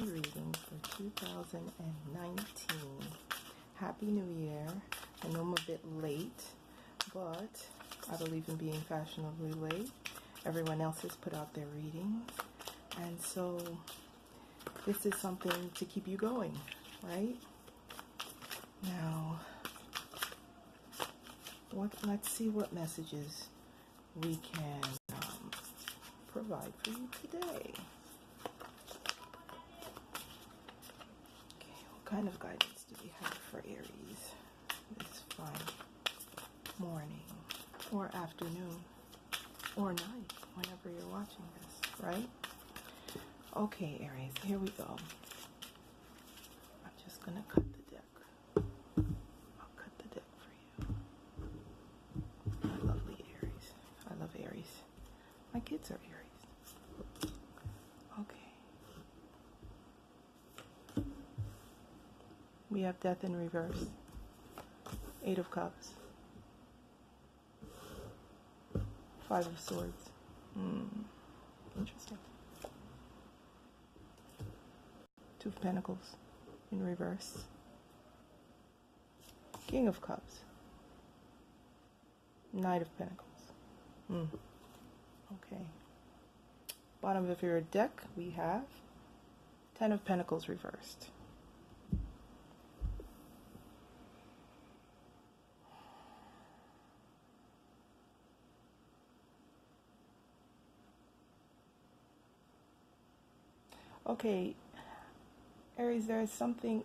reading for 2019. Happy New Year. I know I'm a bit late, but I believe in being fashionably late. Everyone else has put out their readings, and so this is something to keep you going, right? Now, let's see what messages we can provide for you today. Okay, what kind of guidance do we have for Aries this fine morning or afternoon or night, whenever you're watching this, right? Okay, Aries, here we go. I'm just gonna cut the deck. I'll cut the deck for you. My lovely Aries. I love Aries. My kids are Aries. Okay. We have Death in reverse. 8 of Cups. 5 of Swords. Interesting. 2 of Pentacles in reverse. King of Cups. Knight of Pentacles. Okay. Bottom of your deck, we have 10 of Pentacles reversed. Okay, Aries, there is something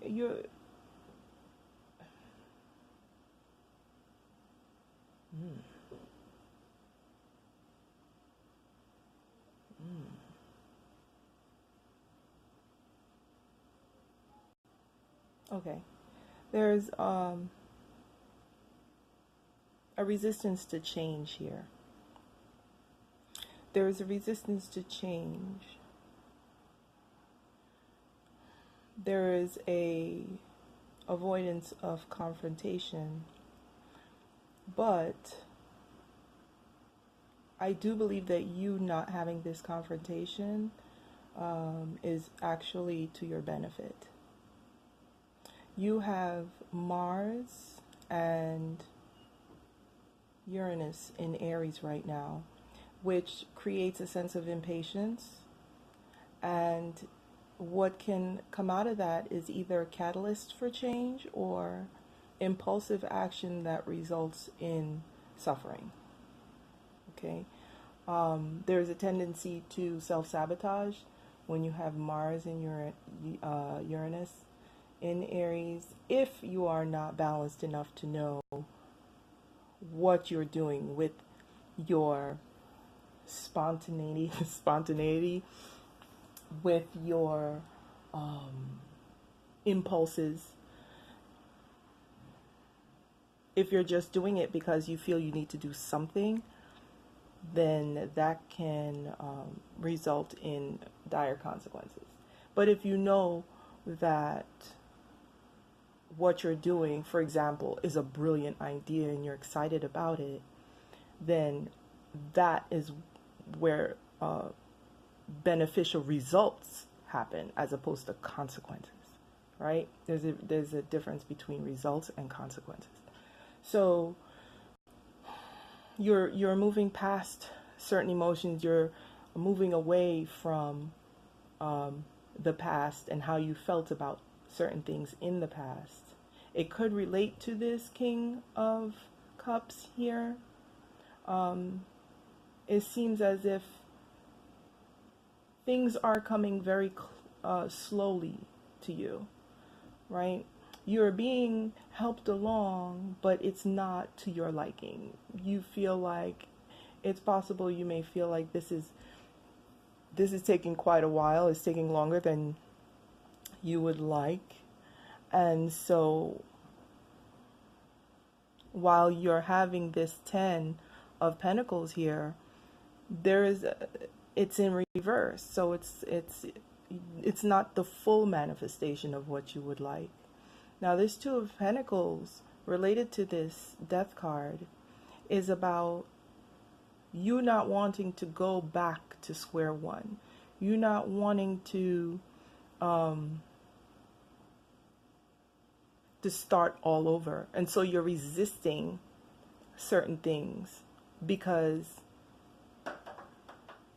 Okay, there's a resistance to change here. There is a resistance to change. There is a avoidance of confrontation, but I do believe that you not having this confrontation is actually to your benefit. You have Mars and Uranus in Aries right now, which creates a sense of impatience, and what can come out of that is either a catalyst for change or impulsive action that results in suffering. Okay, there's a tendency to self-sabotage when you have Mars and Uranus in Aries, if you are not balanced enough to know what you're doing with your spontaneity, with your impulses. If you're just doing it because you feel you need to do something, then that can result in dire consequences. But if you know that what you're doing, for example, is a brilliant idea and you're excited about it, then that is where beneficial results happen as opposed to consequences, right? There's a difference between results and consequences. So you're moving past certain emotions. You're moving away from the past and how you felt about certain things in the past. It could relate to this King of Cups here. It seems as if things are coming very slowly to you, right? You're being helped along, but it's not to your liking. You feel like it's possible you may feel like this is taking quite a while. It's taking longer than you would like. And so while you're having this 10 of Pentacles here, it's in reverse. So it's not the full manifestation of what you would like. Now this 2 of Pentacles related to this Death card is about you not wanting to go back to square one. You not wanting to to start all over. And so you're resisting certain things because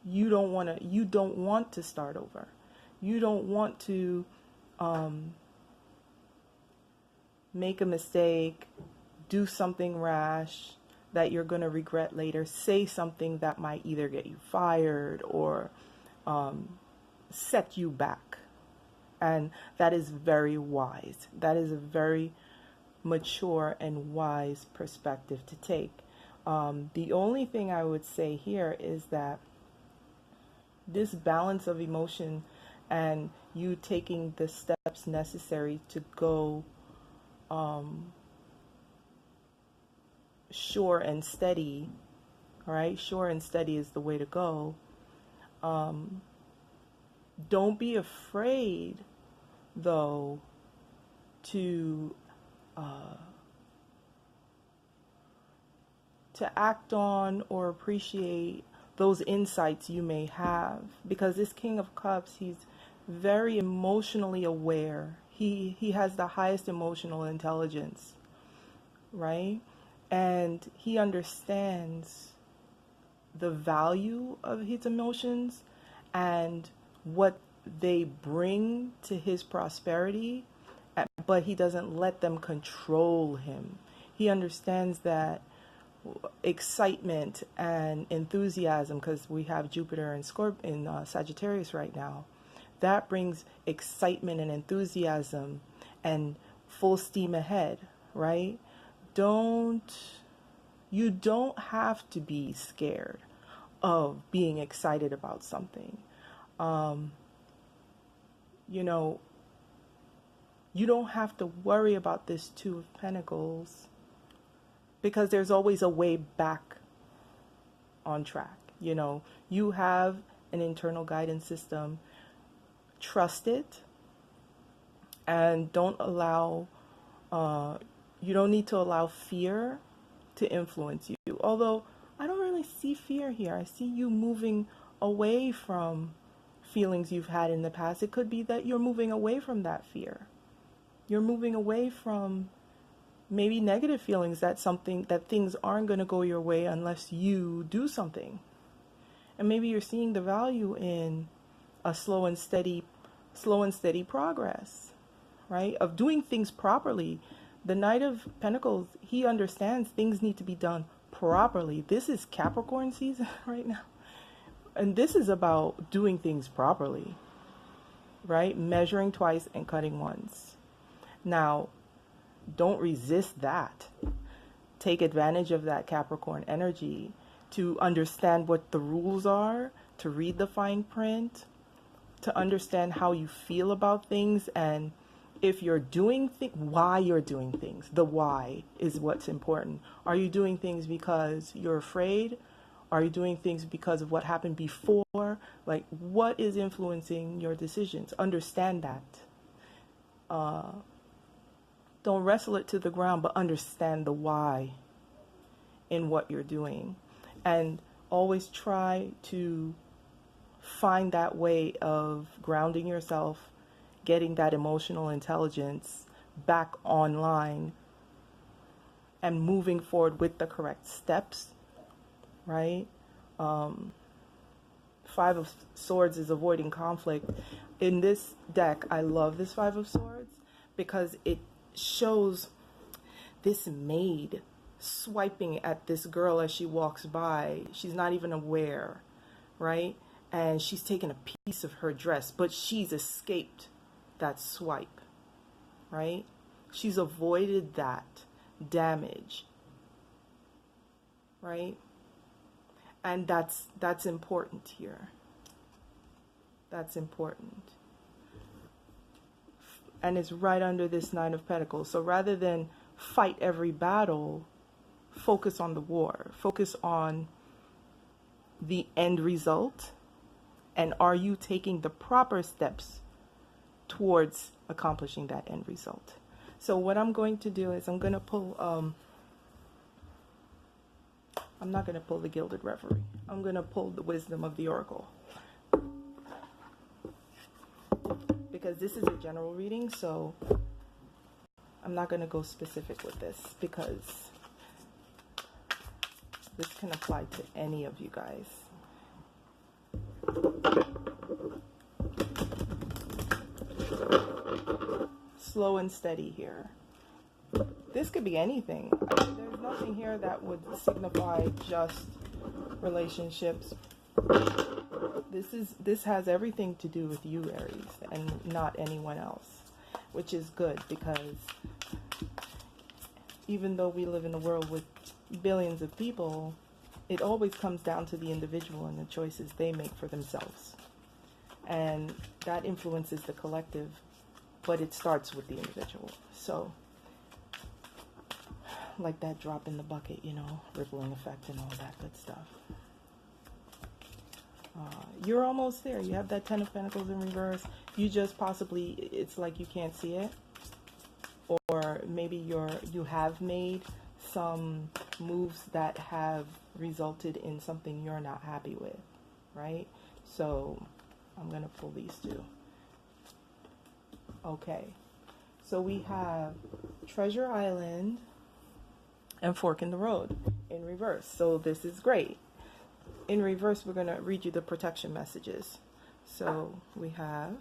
you don't want to start over. You don't want to make a mistake, do something rash that you're going to regret later, say something that might either get you fired or set you back. And that is very wise. That is a very mature and wise perspective to take. The only thing I would say here is that this balance of emotion and you taking the steps necessary to go sure and steady, right? Sure and steady is the way to go. Don't be afraid, though, to act on or appreciate those insights you may have, because this King of Cups, he's very emotionally aware. He has the highest emotional intelligence, right? And he understands the value of his emotions and what they bring to his prosperity, but he doesn't let them control him. He understands that excitement and enthusiasm, because we have Jupiter and Sagittarius right now, that brings excitement and enthusiasm and full steam ahead, right? You don't have to be scared of being excited about something. You don't have to worry about this Two of Pentacles, because there's always a way back on track. You have an internal guidance system. Trust it, and don't allow, you don't need to allow fear to influence you. Although I don't really see fear here. I see you moving away from feelings you've had in the past. It could be that you're moving away from that fear. You're moving away from maybe negative feelings that things aren't going to go your way unless you do something. And maybe you're seeing the value in a slow and steady progress, right? Of doing things properly. The Knight of Pentacles, he understands things need to be done properly. This is Capricorn season right now. And this is about doing things properly, right? Measuring twice and cutting once. Now, don't resist that. Take advantage of that Capricorn energy to understand what the rules are, to read the fine print, to understand how you feel about things, and if you're doing why you're doing things. The why is what's important. Are you doing things because you're afraid? Are you doing things because of what happened before? Like, what is influencing your decisions? Understand that. Don't wrestle it to the ground, but understand the why in what you're doing. And always try to find that way of grounding yourself, getting that emotional intelligence back online, and moving forward with the correct steps, right? Five of Swords is avoiding conflict. In this deck, I love this Five of Swords because it shows this maid swiping at this girl as she walks by. She's not even aware, right? And she's taken a piece of her dress, but she's escaped that swipe, right? She's avoided that damage, right? And that's important here. That's important. And it's right under this Nine of Pentacles. So rather than fight every battle, focus on the war. Focus on the end result. And are you taking the proper steps towards accomplishing that end result? So what I'm going to do is I'm going to pull, I'm not going to pull the Gilded Reverie. I'm going to pull the Wisdom of the Oracle. because this is a general reading, so I'm not going to go specific with this because this can apply to any of you guys. Slow and steady here. This could be anything. I mean, there's nothing here that would signify just relationships. This has everything to do with you, Aries, and not anyone else, which is good, because even though we live in a world with billions of people, it always comes down to the individual and the choices they make for themselves. And that influences the collective, but it starts with the individual. So, like that drop in the bucket, you know, rippling effect and all that good stuff. You're almost there. You have that Ten of Pentacles in reverse. You just possibly, it's like you can't see it. Or maybe you have made some moves that have resulted in something you're not happy with, right? So I'm going to pull these two. Okay. So we have Treasure Island and Fork in the Road in reverse. So this is great. In reverse, we're going to read you the protection messages. So we have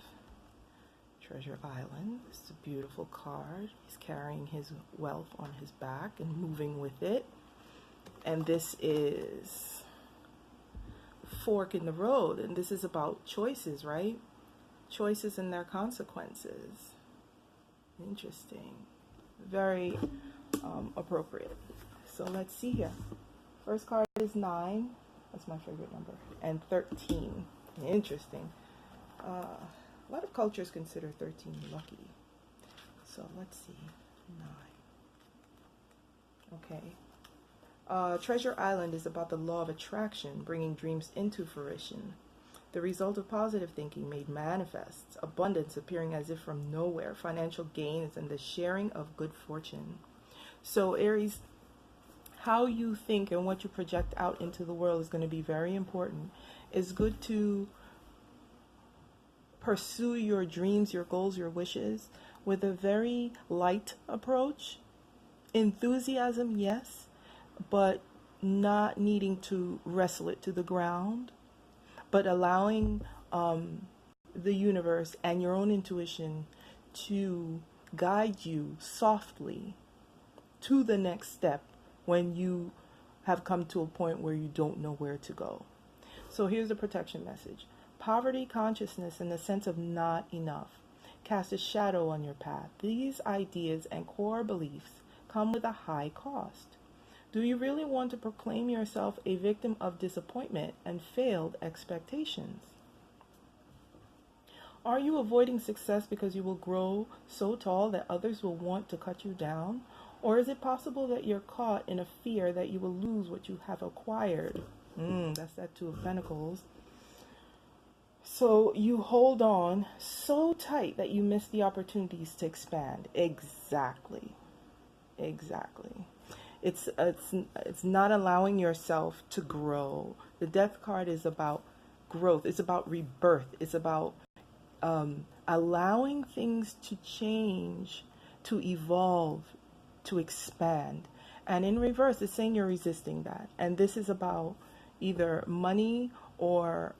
Treasure Island. It's a beautiful card. He's carrying his wealth on his back and moving with it. And this is Fork in the Road. And this is about choices, right? Choices and their consequences. Interesting. Very appropriate. So let's see here. First card is 9. That's my favorite number. And 13. Interesting. A lot of cultures consider 13 lucky. So let's see. 9. Okay. Treasure Island is about the law of attraction, bringing dreams into fruition. The result of positive thinking made manifest. Abundance appearing as if from nowhere. Financial gains and the sharing of good fortune. So Aries, how you think and what you project out into the world is going to be very important. It's good to pursue your dreams, your goals, your wishes with a very light approach. Enthusiasm, yes, but not needing to wrestle it to the ground, but allowing the universe and your own intuition to guide you softly to the next step when you have come to a point where you don't know where to go. So here's the protection message. Poverty consciousness and the sense of not enough cast a shadow on your path. These ideas and core beliefs come with a high cost. Do you really want to proclaim yourself a victim of disappointment and failed expectations? Are you avoiding success because you will grow so tall that others will want to cut you down? Or is it possible that you're caught in a fear that you will lose what you have acquired? That's that Two of Pentacles. So you hold on so tight that you miss the opportunities to expand. Exactly. It's not allowing yourself to grow. The Death card is about growth. It's about rebirth. It's about allowing things to change, to evolve, to expand. And in reverse, it's saying you're resisting that. And this is about either money or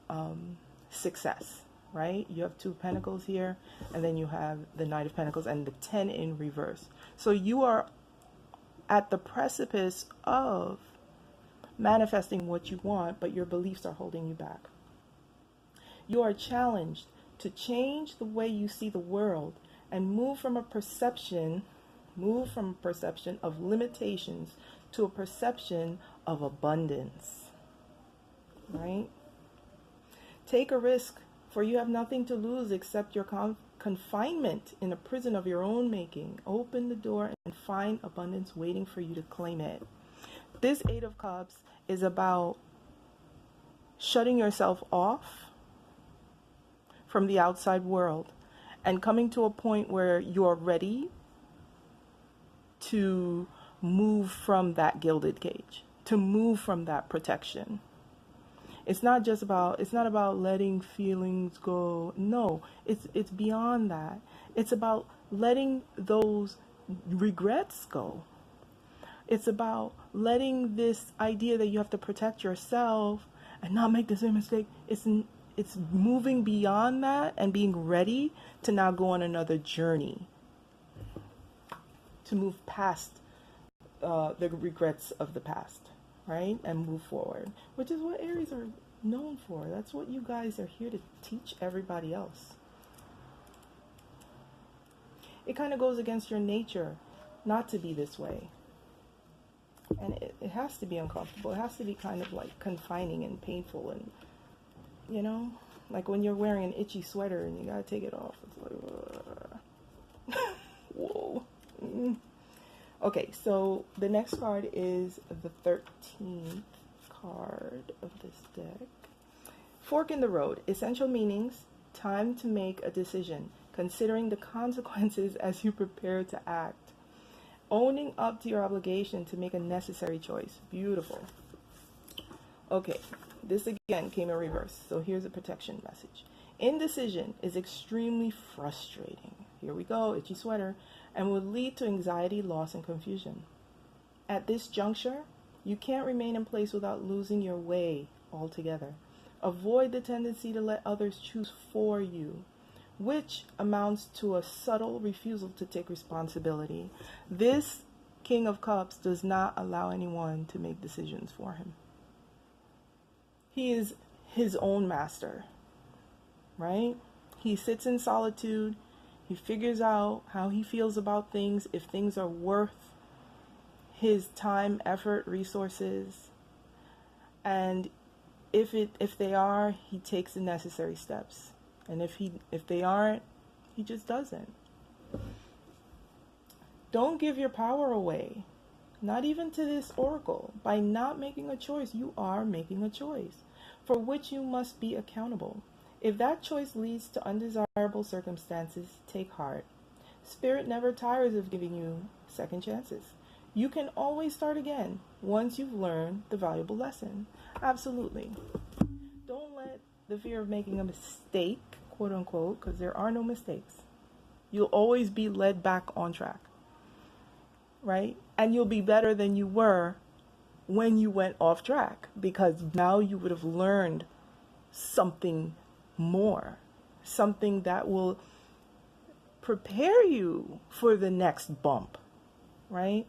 success, right? You have Two of Pentacles here, and then you have the Knight of Pentacles and the 10 in reverse. So you are at the precipice of manifesting what you want, but your beliefs are holding you back. You are challenged to change the way you see the world and move from a perception of limitations to a perception of abundance, right? Take a risk, for you have nothing to lose except your confinement in a prison of your own making. Open the door and find abundance waiting for you to claim it. This Eight of Cups is about shutting yourself off from the outside world and coming to a point where you're ready to move from that gilded cage, to move from that protection. It's not just about, it's not about letting feelings go. No, it's beyond that. It's about letting those regrets go. It's about letting this idea that you have to protect yourself and not make the same mistake. It's moving beyond that and being ready to now go on another journey, to move past the regrets of the past, right? And move forward, which is what Aries are known for. That's what you guys are here to teach everybody else. It kind of goes against your nature not to be this way. And it has to be uncomfortable. It has to be kind of like confining and painful, and, you know, like when you're wearing an itchy sweater and you gotta take it off. It's like, whoa. Okay, so the next card is the 13th card of this deck. Fork in the road. Essential meanings. Time to make a decision, considering the consequences as you prepare to act. Owning up to your obligation to make a necessary choice. Beautiful. Okay, this again came in reverse. So here's a protection message. Indecision is extremely frustrating. Here we go, itchy sweater, and will lead to anxiety, loss, and confusion. At this juncture, you can't remain in place without losing your way altogether. Avoid the tendency to let others choose for you, which amounts to a subtle refusal to take responsibility. This King of Cups does not allow anyone to make decisions for him. He is his own master, right? He sits in solitude. He figures out how he feels about things, if things are worth his time, effort, resources. And if they are, he takes the necessary steps. And if they aren't, he just doesn't. Don't give your power away, not even to this oracle. By not making a choice, you are making a choice for which you must be accountable. If that choice leads to undesirable circumstances, take heart. Spirit never tires of giving you second chances. You can always start again once you've learned the valuable lesson. Absolutely. Don't let the fear of making a mistake, quote unquote, because there are no mistakes. You'll always be led back on track, right? And you'll be better than you were when you went off track, because now you would have learned something more, something that will prepare you for the next bump, right?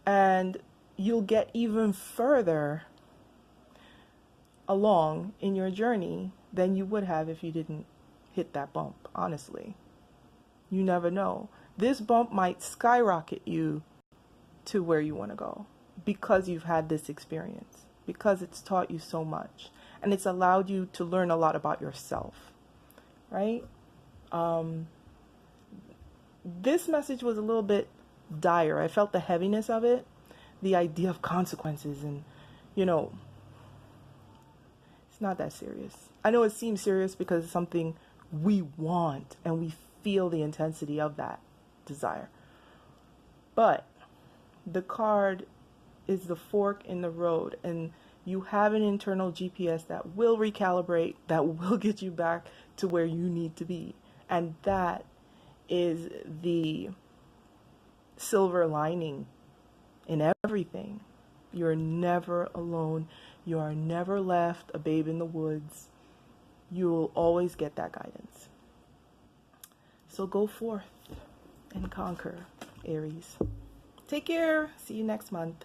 And you'll get even further along in your journey than you would have if you didn't hit that bump. Honestly, you never know. This bump might skyrocket you to where you want to go because you've had this experience, because it's taught you so much and it's allowed you to learn a lot about yourself, right? This message was a little bit dire. I felt the heaviness of it, the idea of consequences, and, you know, it's not that serious. I know it seems serious because it's something we want and we feel the intensity of that desire. But the card is the fork in the road, and you have an internal GPS that will recalibrate, that will get you back to where you need to be. And that is the silver lining in everything. You're never alone. You are never left a babe in the woods. You will always get that guidance. So go forth and conquer, Aries. Take care. See you next month.